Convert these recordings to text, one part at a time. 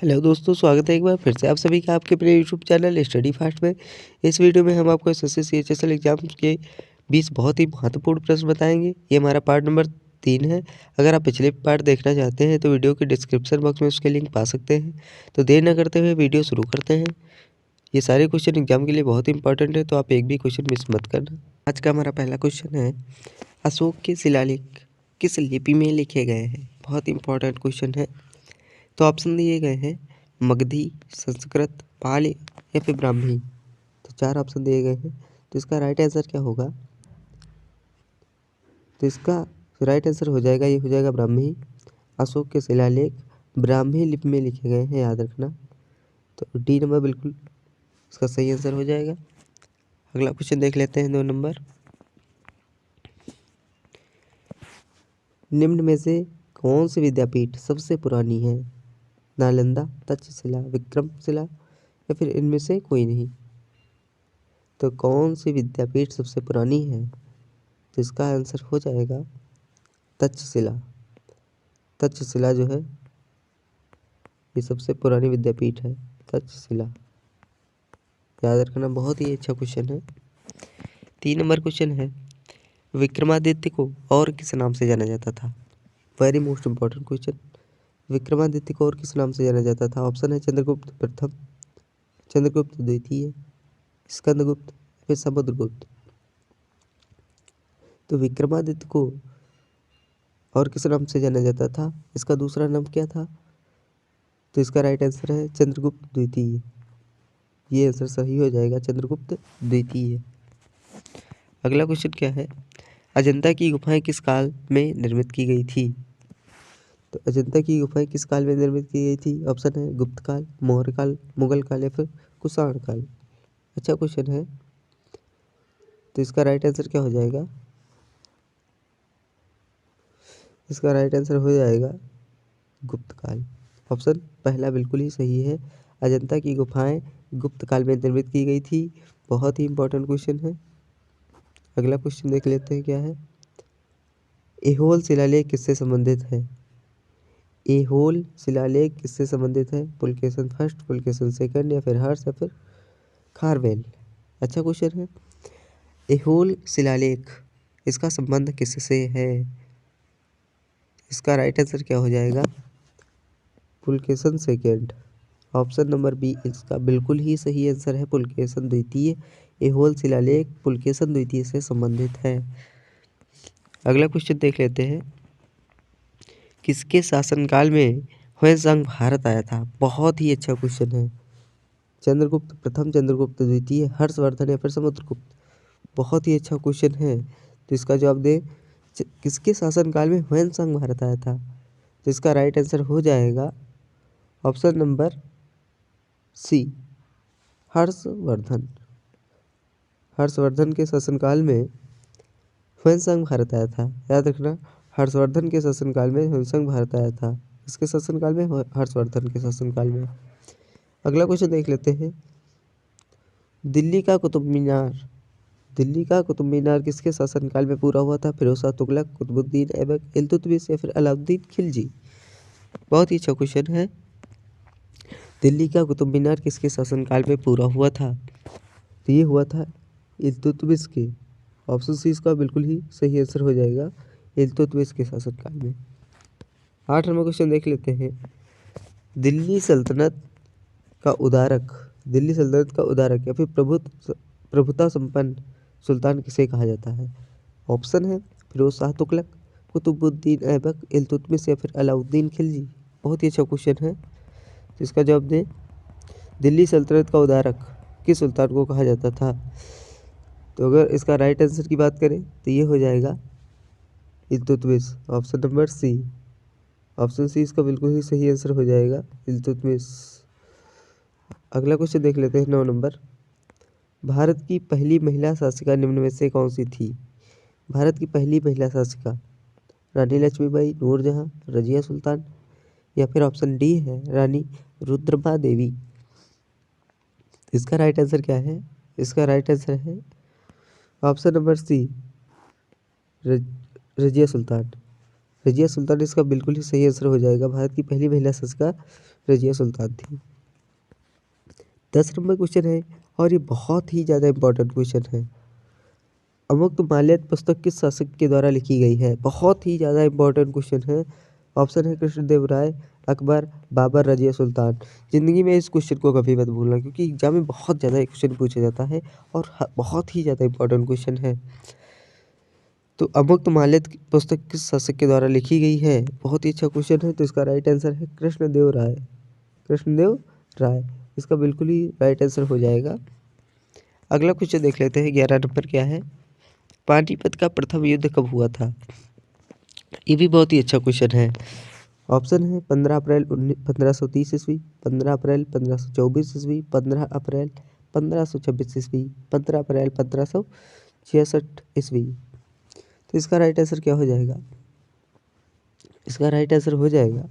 Hello दोस्तों, स्वागत है एक बार फिर से आप सभी का आपके अपने यूट्यूब चैनल स्टडी फास्ट में। इस वीडियो में हम आपको एसएससी सीएचएसएल एग्जाम के 20 बहुत ही महत्वपूर्ण प्रश्न बताएंगे। ये हमारा पार्ट नंबर 3 है। अगर आप पिछले पार्ट देखना चाहते हैं तो वीडियो के डिस्क्रिप्शन बॉक्स में उसके लिंक पा सकते हैं। तो देर न करते हुए वीडियो शुरू करते हैं। ये सारे क्वेश्चन एग्जाम के लिए बहुत ही इंपॉर्टेंट है, तो आप एक भी क्वेश्चन मिस मत करना। आज का हमारा पहला क्वेश्चन है, अशोक के शिलालेख किस लिपि में लिखे गए हैं? बहुत इंपॉर्टेंट क्वेश्चन है। तो ऑप्शन दिए गए हैं मगधी, संस्कृत, पाली या फिर ब्राह्मी। तो 4 ऑप्शन दिए गए हैं। तो इसका राइट आंसर क्या होगा? तो इसका राइट आंसर हो जाएगा, ये हो जाएगा ब्राह्मी। अशोक के शिलालेख ब्राह्मी लिपि में लिखे गए हैं, याद रखना। तो डी नंबर बिल्कुल इसका सही आंसर हो जाएगा। अगला क्वेश्चन देख लेते हैं 2 नंबर। निम्न में से कौन सी विद्यापीठ सबसे पुरानी है? नालंदा, तक्षशिला, विक्रमशिला या फिर इनमें से कोई नहीं। तो कौन सी विद्यापीठ सबसे पुरानी है? तो इसका आंसर हो जाएगा तक्षशिला। तक्षशिला जो है ये सबसे पुरानी विद्यापीठ है, तक्षशिला। याद रखना, बहुत ही अच्छा क्वेश्चन है। 3 नंबर क्वेश्चन है, विक्रमादित्य को और किस नाम से जाना जाता था? Very most important question. Vikramaditya को और किस नाम से जाना जाता था? ऑप्शन है चंद्रगुप्त प्रथम, चंद्रगुप्त द्वितीय, स्कंदगुप्त, फिर समुद्रगुप्त। तो विक्रमादित्य को और किस नाम से जाना जाता था? इसका दूसरा नाम क्या था? तो इसका राइट आंसर है चंद्रगुप्त द्वितीय। ये आंसर सही हो जाएगा, चंद्रगुप्त द्वितीय। अगला क्वेश्चन क्या है, अजंता की गुफाएं किस काल में निर्मित की गई थी? तो अजंता की गुफाएं किस काल में निर्मित की गई थी? ऑप्शन है गुप्त काल, मौर्य काल, मुगल काल या फिर कुषाण काल। अच्छा क्वेश्चन है। तो इसका राइट आंसर क्या हो जाएगा? इसका राइट आंसर हो जाएगा गुप्त काल। ऑप्शन पहला बिल्कुल ही सही है। अजंता की गुफाएं गुप्त काल में निर्मित की गई थी। बहुत ही इंपॉर्टेंट क्वेश्चन है। अगला क्वेश्चन देख लेते हैं क्या है, ऐहोल शिलालेख किससे संबंधित है? ऐहोल शिलालेख किससे संबंधित है? पुलकेशन फर्स्ट, पुलकेशन सेकंड या फिर हर्ष या फिर खारवेल। अच्छा क्वेश्चन है। ऐहोल शिलालेख, इसका संबंध किससे है? इसका राइट आंसर क्या हो जाएगा? Pulakeshin second. Option number B इसका बिल्कुल ही सही आंसर है, पुलकेशन द्वितीय। ऐहोल शिलालेख पुलकेशन द्वितीय से संबंधित है। अगला क्वेश्चन देख लेते हैं, किसके शासनकाल में ह्वेनसांग भारत आया था? बहुत ही अच्छा क्वेश्चन है। चंद्रगुप्त प्रथम, चंद्रगुप्त द्वितीय, हर्षवर्धन या फिर समुद्रगुप्त। बहुत ही अच्छा क्वेश्चन है। तो इसका जवाब दे, किसके शासनकाल में ह्वेनसांग भारत आया था? तो इसका राइट आंसर हो जाएगा option number C, Harshavardhan. Harshavardhan के शासनकाल में ह्वेनसांग भारत आया था। याद रखना, हर्षवर्धन के शासनकाल में ह्वेनसांग भारत आया था। इसके शासनकाल में, हर्षवर्धन के शासनकाल में। अगला क्वेश्चन देख लेते हैं, दिल्ली का कुतुब मीनार, दिल्ली का कुतुब मीनार किसके शासनकाल में पूरा हुआ था? फिरोज शाह तुगलक, कुतुबुद्दीन ऐबक, इल्तुतमिश या फिर अलाउद्दीन खिलजी। बहुत ही अच्छा क्वेश्चन है। दिल्ली का कुतुब मीनार किसके शासनकाल में पूरा हुआ था? तो ये हुआ था इल्तुतमिश के। ऑप्शन सी इसका बिल्कुल ही सही आंसर हो जाएगा, इल्तुतमिश के शासनकाल में। 8 नंबर क्वेश्चन देख लेते हैं, दिल्ली सल्तनत का उदारक, दिल्ली सल्तनत का उदारक या फिर प्रभुता संपन्न सुल्तान किसे कहा जाता है? ऑप्शन है फिरोज शाह तुगलक, कुतुबुद्दीन ऐबक, इल्तुतमिश या फिर अलाउद्दीन खिलजी। बहुत ही अच्छा क्वेश्चन है। तो इसका जवाब दें, दिल्ली सल्तनत का उदारक किस सुल्तान को कहा जाता था? तो अगर इसका राइट आंसर की बात करें तो ये हो जाएगा Iltutmish. Option number C, option C इसका बिल्कुल ही सही आंसर हो जाएगा, इल्तुतमिश। अगला क्वेश्चन देख लेते हैं 9 नंबर, भारत की पहली महिला शासिका निम्न में से कौन सी थी? भारत की पहली महिला शासिका, रानी लक्ष्मीबाई, नूरजहां, रजिया सुल्तान या फिर ऑप्शन डी है रानी रुद्रमा देवी। इसका राइट आंसर क्या है? इसका राइट आंसर है ऑप्शन नंबर सी, रजिया सुल्तान। रजिया सुल्तान इसका बिल्कुल ही सही आंसर हो जाएगा। भारत की पहली महिला शासिका रजिया सुल्तान थी। 10 नंबर क्वेश्चन है और ये बहुत ही ज़्यादा इंपॉर्टेंट क्वेश्चन है। अमुक्तमाल्यद पुस्तक किस शासक के द्वारा लिखी गई है? बहुत ही ज़्यादा इंपॉर्टेंट क्वेश्चन है। ऑप्शन है कृष्णदेव राय, अकबर, बाबर, रजिया सुल्तान। ज़िंदगी में इस क्वेश्चन को कभी मत भूलना क्योंकि एग्जाम में बहुत ज़्यादा क्वेश्चन पूछा जाता है और बहुत ही ज़्यादा इंपॉर्टेंट क्वेश्चन है। तो अमुक्तमाल्यद पुस्तक किस शासक के द्वारा लिखी गई है? बहुत ही अच्छा क्वेश्चन है। तो इसका राइट आंसर है कृष्णदेव राय। कृष्णदेव राय इसका बिल्कुल ही राइट आंसर हो जाएगा। अगला क्वेश्चन देख लेते हैं। 11 नंबर क्या है? पानीपत का प्रथम युद्ध कब हुआ था? ये भी बहुत ही अच्छा क्वेश्चन है। ऑप्शन है 15 अप्रैल 1530 ईस्वी, 15 अप्रैल 1524 ईस्वी, 15 अप्रैल 1526 ईस्वी, 15 अप्रैल 1566 ईस्वी। तो इसका राइट आंसर क्या हो जाएगा? इसका राइट आंसर हो जाएगा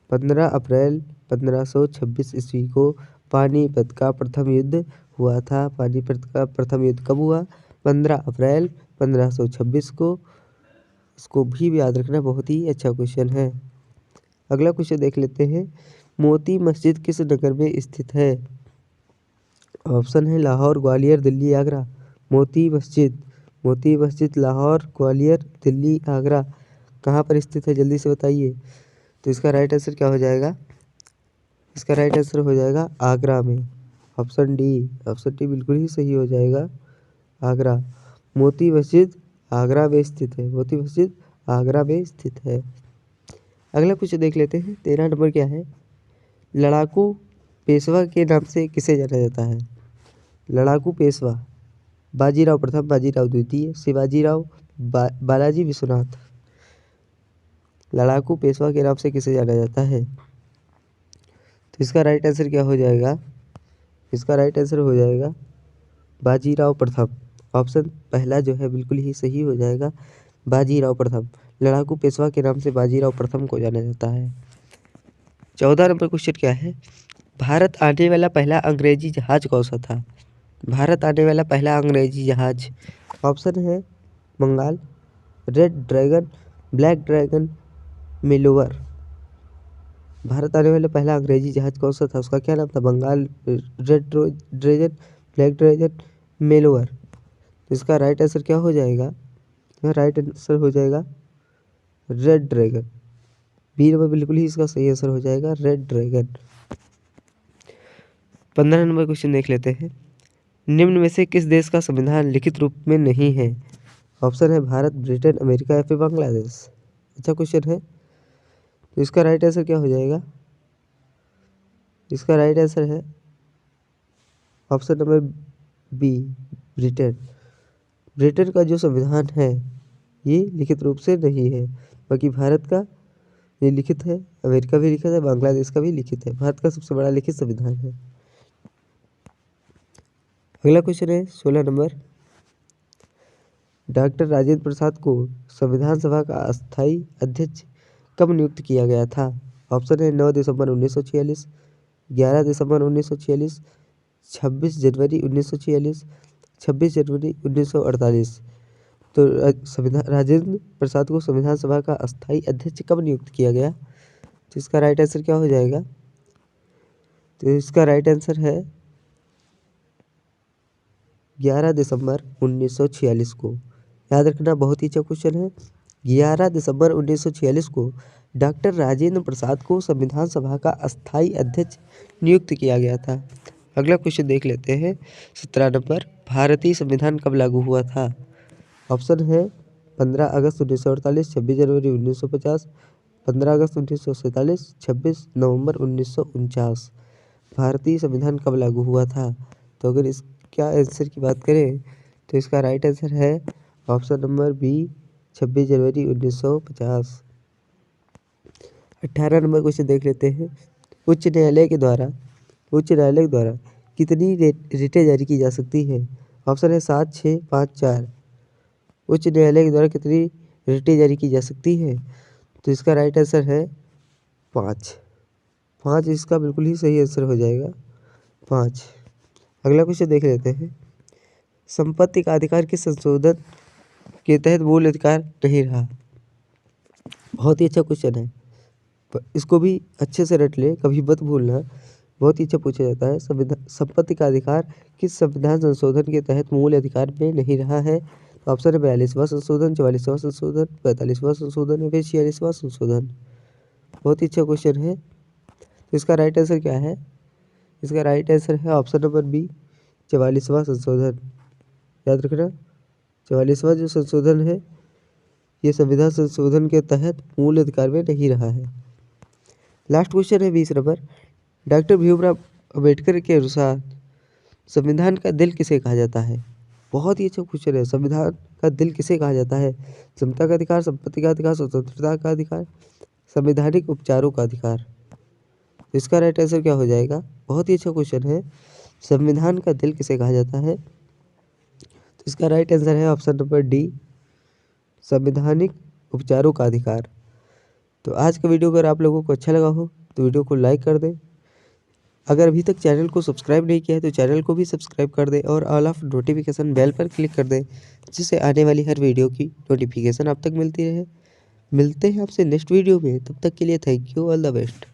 15 अप्रैल 1526 ईस्वी को पानीपत का प्रथम युद्ध हुआ था। पानीपत का प्रथम युद्ध कब हुआ? 15 अप्रैल 1526 को। इसको भी याद रखना, बहुत ही अच्छा क्वेश्चन है। अगला क्वेश्चन देख लेते हैं। मोती मस्जिद किस नगर में स्थित है? ऑप्शन है लाहौर, ग्वालियर, दिल्ली, आगरा। मोती मस्जिद लाहौर, ग्वालियर, दिल्ली, आगरा कहाँ पर स्थित है? जल्दी से बताइए। तो इसका राइट आंसर क्या हो जाएगा? इसका राइट आंसर हो जाएगा आगरा में। ऑप्शन डी बिल्कुल ही सही हो जाएगा, आगरा। मोती मस्जिद आगरा में स्थित है। मोती मस्जिद आगरा में स्थित है। अगला क्वेश्चन देख लेते हैं। 13 नंबर क्या है? लड़ाकू पेशवा के नाम से किसे जाना जाता है? लड़ाकू पेशवा बाजीराव प्रथम, बाजीराव द्वितीय, शिवाजीराव, बालाजी विश्वनाथ। लड़ाकू पेशवा के नाम से किसे जाना जाता है? तो इसका राइट आंसर क्या हो जाएगा? इसका राइट आंसर हो जाएगा बाजीराव प्रथम। ऑप्शन पहला जो है बिल्कुल ही सही हो जाएगा, बाजीराव प्रथम। लड़ाकू पेशवा के नाम से बाजीराव प्रथम को जाना जाता है। 14 नंबर क्वेश्चन क्या है? भारत आने वाला पहला अंग्रेजी जहाज कौन सा था? भारत आने वाला पहला अंग्रेजी जहाज। ऑप्शन है Bengal, Red Dragon, Black Dragon, Mayflower. Bharat आने वाला पहला अंग्रेजी जहाज कौन सा था? उसका क्या नाम था? Bengal, Red Dragon, Black Dragon, Mayflower. तो इसका राइट आंसर क्या हो जाएगा? राइट आंसर हो जाएगा रेड ड्रैगन। बी नंबर बिल्कुल ही इसका सही आंसर हो जाएगा, रेड ड्रैगन। 15 नंबर क्वेश्चन देख लेते हैं। निम्न में से किस देश का संविधान लिखित रूप में नहीं है? ऑप्शन है भारत, ब्रिटेन, अमेरिका या फिर बांग्लादेश। अच्छा क्वेश्चन है। तो इसका राइट आंसर क्या हो जाएगा? इसका राइट आंसर है option number B, Britain. Britain का जो संविधान है ये लिखित रूप से नहीं है, बाकी भारत का ये लिखित है, अमेरिका भी लिखित है, बांग्लादेश का भी लिखित है। भारत का सबसे बड़ा लिखित संविधान है। अगला क्वेश्चन है 16 नंबर। डॉक्टर राजेंद्र प्रसाद को संविधान सभा का अस्थायी अध्यक्ष कब नियुक्त किया गया था? ऑप्शन है 9 दिसंबर 1946, 11 दिसंबर 1946, 26 जनवरी 1946, 26 जनवरी 1948। तो राजेंद्र प्रसाद को संविधान सभा का अस्थायी अध्यक्ष कब नियुक्त किया गया? तो इसका राइट आंसर क्या हो जाएगा? तो इसका राइट आंसर है 11 दिसंबर 1946 को। याद रखना, बहुत ही अच्छा क्वेश्चन है। 11 दिसंबर 1946 को डॉक्टर राजेंद्र प्रसाद को संविधान सभा का अस्थायी अध्यक्ष नियुक्त किया गया था। अगला क्वेश्चन देख लेते हैं। 17 नंबर। भारतीय संविधान कब लागू हुआ था? ऑप्शन है 15 अगस्त 1948, 26 जनवरी 1950, 15 अगस्त 1947, 26 नवंबर 1949। भारतीय संविधान कब लागू हुआ था? तो अगर इसका आंसर की बात करें तो इसका राइट आंसर है ऑप्शन नंबर बी, 26 जनवरी 1950। 18 नंबर क्वेश्चन देख लेते हैं। उच्च न्यायालय के द्वारा कितनी रिटें जारी की जा सकती है? ऑप्शन है 7, 6, 5, 4। उच्च न्यायालय के द्वारा कितनी रिटें जारी की जा सकती है? तो इसका राइट आंसर है 5। इसका बिल्कुल ही सही आंसर हो जाएगा, 5। अगला क्वेश्चन देख लेते हैं। संपत्ति का अधिकार किस संशोधन के तहत मूल अधिकार नहीं रहा? बहुत ही अच्छा क्वेश्चन है, इसको भी अच्छे से रट ले, कभी मत भूलना। बहुत ही अच्छा पूछा जाता है। संपत्ति का अधिकार किस संविधान संशोधन के तहत मूल अधिकार में नहीं रहा है? तो ऑप्शन है 42वां संशोधन, 44वां संशोधन, 45वां संशोधन या फिर 46वां संशोधन। बहुत ही अच्छा क्वेश्चन है। तो इसका राइट आंसर क्या है? इसका राइट आंसर है ऑप्शन नंबर बी, 44वां संशोधन। याद रखना, 44वां जो संशोधन है ये संविधान संशोधन के तहत मूल अधिकार में नहीं रहा है। लास्ट क्वेश्चन है 20 नंबर। डॉक्टर भीमराव अंबेडकर के अनुसार संविधान का दिल किसे कहा जाता है? बहुत ही अच्छा क्वेश्चन है। संविधान का दिल किसे कहा जाता है? समता का अधिकार, संपत्ति का अधिकार, स्वतंत्रता का अधिकार, संवैधानिक उपचारों का अधिकार। तो इसका राइट आंसर क्या हो जाएगा? बहुत ही अच्छा क्वेश्चन है। संविधान का दिल किसे कहा जाता है? तो इसका राइट आंसर है ऑप्शन नंबर डी, संवैधानिक उपचारों का अधिकार। तो आज का वीडियो अगर आप लोगों को अच्छा लगा हो तो वीडियो को लाइक कर दें। अगर अभी तक चैनल को सब्सक्राइब नहीं किया है तो चैनल को भी सब्सक्राइब कर दें और ऑल ऑफ नोटिफिकेशन बेल पर क्लिक कर दें, जिससे आने वाली हर वीडियो की नोटिफिकेशन आप तक मिलती रहे। मिलते हैं आपसे नेक्स्ट वीडियो में, तब तक के लिए thank you, all the best.